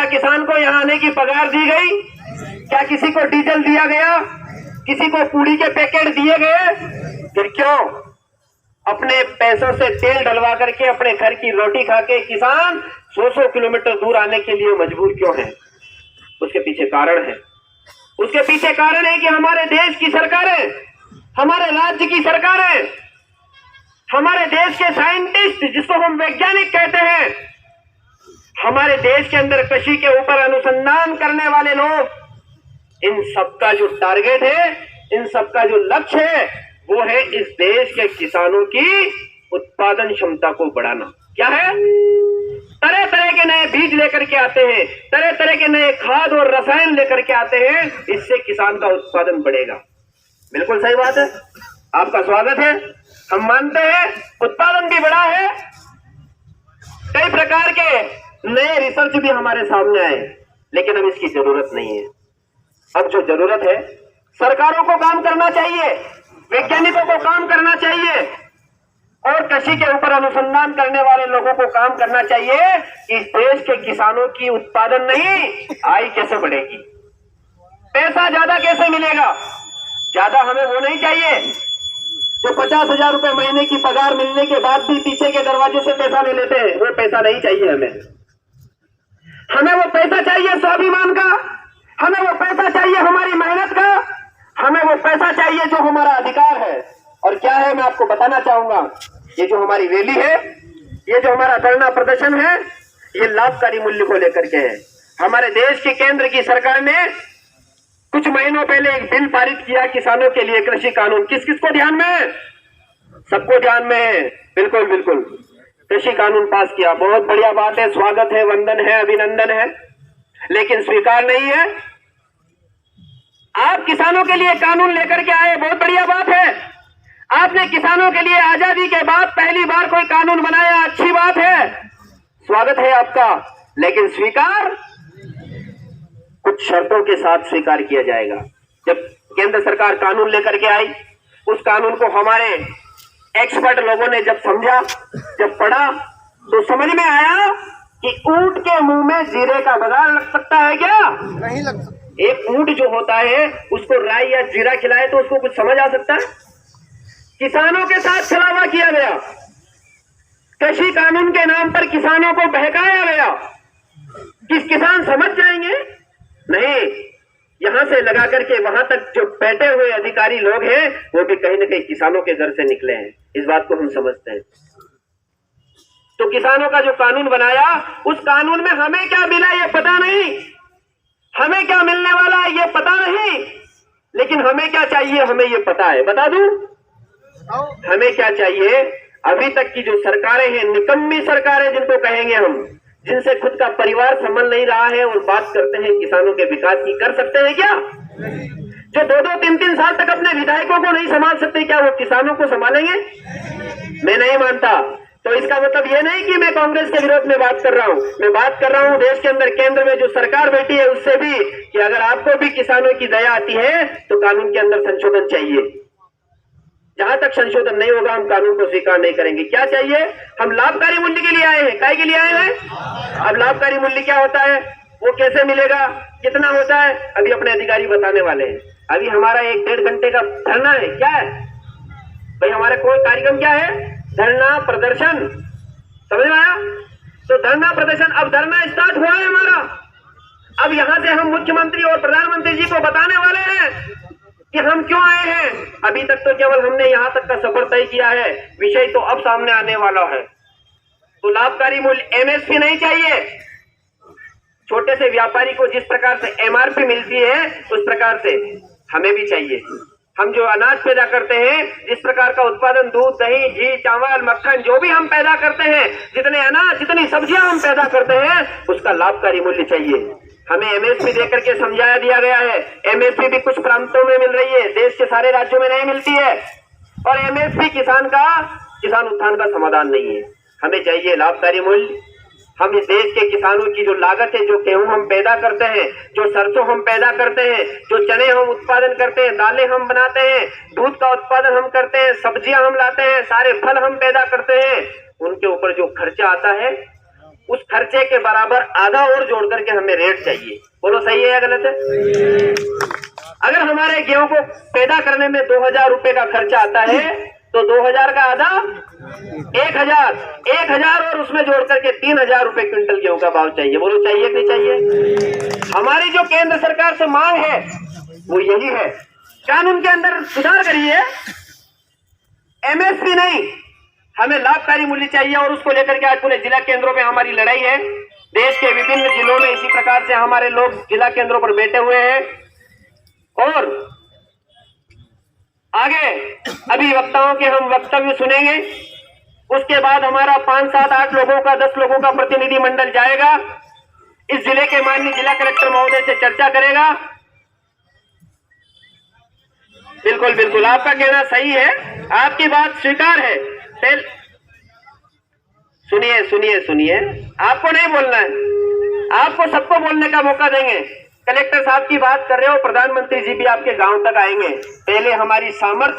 क्या किसान को यहाँ आने की पगार दी गई? क्या किसी को डीजल दिया गया? किसी को पूड़ी के पैकेट दिए गए? फिर क्यों अपने पैसों से तेल डलवा करके अपने घर की रोटी खा के किसान 100 किलोमीटर दूर आने के लिए मजबूर क्यों है? उसके पीछे कारण है। उसके पीछे कारण है कि हमारे देश की सरकारें, हमारे राज्य की सरकारें, हमारे देश के साइंटिस्ट, जिसको हम वैज्ञानिक कहते हैं, हमारे देश के अंदर कृषि के ऊपर अनुसंधान करने वाले लोग, इन सबका जो टारगेट है, इन सबका जो लक्ष्य है, वो है इस देश के किसानों की उत्पादन क्षमता को बढ़ाना। क्या है? तरह तरह के नए बीज लेकर के आते हैं, तरह तरह के नए खाद और रसायन लेकर के आते हैं, इससे किसान का उत्पादन बढ़ेगा। बिल्कुल सही बात है, आपका स्वागत है। हम मानते हैं उत्पादन भी बढ़ा है, कई प्रकार के नए रिसर्च भी हमारे सामने आए, लेकिन अब इसकी जरूरत नहीं है। अब जो जरूरत है, सरकारों को काम करना चाहिए, वैज्ञानिकों को काम करना चाहिए और कृषि के ऊपर अनुसंधान करने वाले लोगों को काम करना चाहिए। इस देश के किसानों की उत्पादन नहीं, आय कैसे बढ़ेगी, पैसा ज्यादा कैसे मिलेगा। ज्यादा हमें वो नहीं चाहिए जो 50,000 रुपए महीने की पगार मिलने के बाद भी पीछे के दरवाजे से पैसा ले लेते हैं, वो पैसा नहीं चाहिए हमें। हमें वो पैसा चाहिए स्वाभिमान का, हमें वो पैसा चाहिए हमारी मेहनत का, हमें वो पैसा चाहिए जो हमारा अधिकार है। और क्या है, मैं आपको बताना चाहूंगा, ये जो हमारी रैली है, ये जो हमारा धरना प्रदर्शन है, ये लाभकारी मूल्य को लेकर के है। हमारे देश की केंद्र की सरकार ने कुछ महीनों पहले एक बिल पारित किया किसानों के लिए, कृषि कानून। किस किस को ध्यान में है? सबको ध्यान में है, बिल्कुल बिल्कुल। कृषि कानून पास किया, बहुत बढ़िया बात है, स्वागत है, वंदन है, अभिनंदन है, लेकिन स्वीकार नहीं है। आप किसानों के लिए कानून लेकर के आए, बहुत बढ़िया बात है। आपने किसानों के लिए आजादी के बाद पहली बार कोई कानून बनाया, अच्छी बात है, स्वागत है आपका, लेकिन स्वीकार कुछ शर्तों के साथ स्वीकार किया जाएगा। जब केंद्र सरकार कानून लेकर के आई, उस कानून को हमारे एक्सपर्ट लोगों ने जब समझा, जब पढ़ा, तो समझ में आया कि ऊंट के मुंह में जीरे का बगाड़ लग सकता है क्या? नहीं लग सकता। एक ऊंट जो होता है, उसको राई या जीरा खिलाए तो उसको कुछ समझ आ सकता है? किसानों के साथ छलावा किया गया, कृषि कानून के नाम पर किसानों को बहकाया गया। किस किसान समझ जाएंगे? नहीं, यहां से लगा करके वहां तक जो बैठे हुए अधिकारी लोग हैं, वो भी कहीं ना कहीं किसानों के घर से निकले हैं, इस बात को हम समझते हैं। तो किसानों का जो कानून बनाया, उस कानून में हमें क्या मिला ये पता नहीं, हमें क्या मिलने वाला है ये पता नहीं, लेकिन हमें क्या चाहिए हमें ये पता है। बता दूं हमें क्या चाहिए? अभी तक की जो सरकारें हैं, निकम्मी सरकारें जिनको कहेंगे हम, जिनसे खुद का परिवार संभल नहीं रहा है और बात करते हैं किसानों के विकास की, कर सकते हैं क्या? जो 2-2, 3-3 साल तक अपने विधायकों को नहीं संभाल सकते, क्या वो किसानों को संभालेंगे? मैं नहीं मानता। तो इसका मतलब ये नहीं कि मैं कांग्रेस के विरोध में बात कर रहा हूं, मैं बात कर रहा हूं देश के अंदर केंद्र में जो सरकार बैठी है उससे भी, कि अगर आपको भी किसानों की दया आती है तो कानून के अंदर संशोधन चाहिए। जहां तक संशोधन नहीं होगा, हम कानून को स्वीकार नहीं करेंगे। क्या चाहिए? हम लाभकारी मूल्य के लिए आए हैं। काय के लिए आए हैं? अब लाभकारी मूल्य क्या होता है, वो कैसे मिलेगा, कितना होता है, अभी अपने अधिकारी बताने वाले हैं। अभी हमारा 1-1.5 घंटे का धरना है। क्या है भाई? हमारा कोई कार्यक्रम क्या है? धरना प्रदर्शन। समझ में आया? तो धरना प्रदर्शन, अब धरना स्टार्ट हुआ है हमारा। अब यहां से हम मुख्यमंत्री और प्रधानमंत्री जी को बताने वाले हैं कि हम क्यों आए हैं। अभी तक तो केवल हमने यहां तक का सफर तय किया है, विषय तो अब सामने आने वाला है। तो लाभकारी मूल्य, एमएसपी नहीं चाहिए। छोटे से व्यापारी को जिस प्रकार से एमआरपी मिलती है, उस प्रकार से हमें भी चाहिए। हम जो अनाज पैदा करते हैं, जिस प्रकार का उत्पादन, दूध, दही, घी, चावल, मक्खन, जो भी हम पैदा करते हैं, जितने अनाज, जितनी सब्जियां हम पैदा करते हैं, उसका लाभकारी मूल्य चाहिए। हमें एमएसपी देकर के समझाया दिया गया है। एमएसपी भी कुछ प्रांतों में मिल रही है, देश के सारे राज्यों में नहीं मिलती है। और एमएसपी किसान उत्थान का समाधान नहीं है। हमें चाहिए लाभकारी मूल्य। हम इस देश के किसानों की जो लागत है, जो गेहूं हम पैदा करते हैं, जो सरसों हम पैदा करते हैं, जो चने हम उत्पादन करते हैं, दालें हम बनाते हैं, दूध का उत्पादन हम करते हैं, सब्जियां हम लाते हैं, सारे फल हम पैदा करते हैं, उनके ऊपर जो खर्चा आता है, उस खर्चे के बराबर आधा और जोड़ करके हमें रेट चाहिए। बोलो सही है या गलत है? अगर हमारे गेहूं को पैदा करने में 2000 रुपए का खर्चा आता है तो 2000 का आधा 1000 और उसमें जोड़ करके 3000 रुपए क्विंटल गेहूं का भाव चाहिए। बोलो चाहिए कि नहीं चाहिए? हमारी जो केंद्र सरकार से मांग है वो यही है, कानून के अंदर सुधार करिए, एमएसपी नहीं, हमें लाभकारी मूल्य चाहिए। और उसको लेकर के आज पूरे जिला केंद्रों पे हमारी लड़ाई है। देश के विभिन्न जिलों में इसी प्रकार से हमारे लोग जिला केंद्रों पर बैठे हुए हैं। और आगे अभी वक्ताओं के हम वक्तव्य सुनेंगे, उसके बाद हमारा 5, 7, 8 लोगों का 10 लोगों का प्रतिनिधि मंडल जाएगा, इस जिले के माननीय जिला कलेक्टर महोदय से चर्चा करेगा। बिल्कुल बिल्कुल, आपका कहना सही है, आपकी बात स्वीकार है। सुनिए सुनिए सुनिए, आपको नहीं बोलना है, आपको सबको बोलने का मौका देंगे। कलेक्टर साहब की बात कर रहे हो, प्रधानमंत्री जी भी आपके गांव तक आएंगे। पहले हमारी सामर्थ्य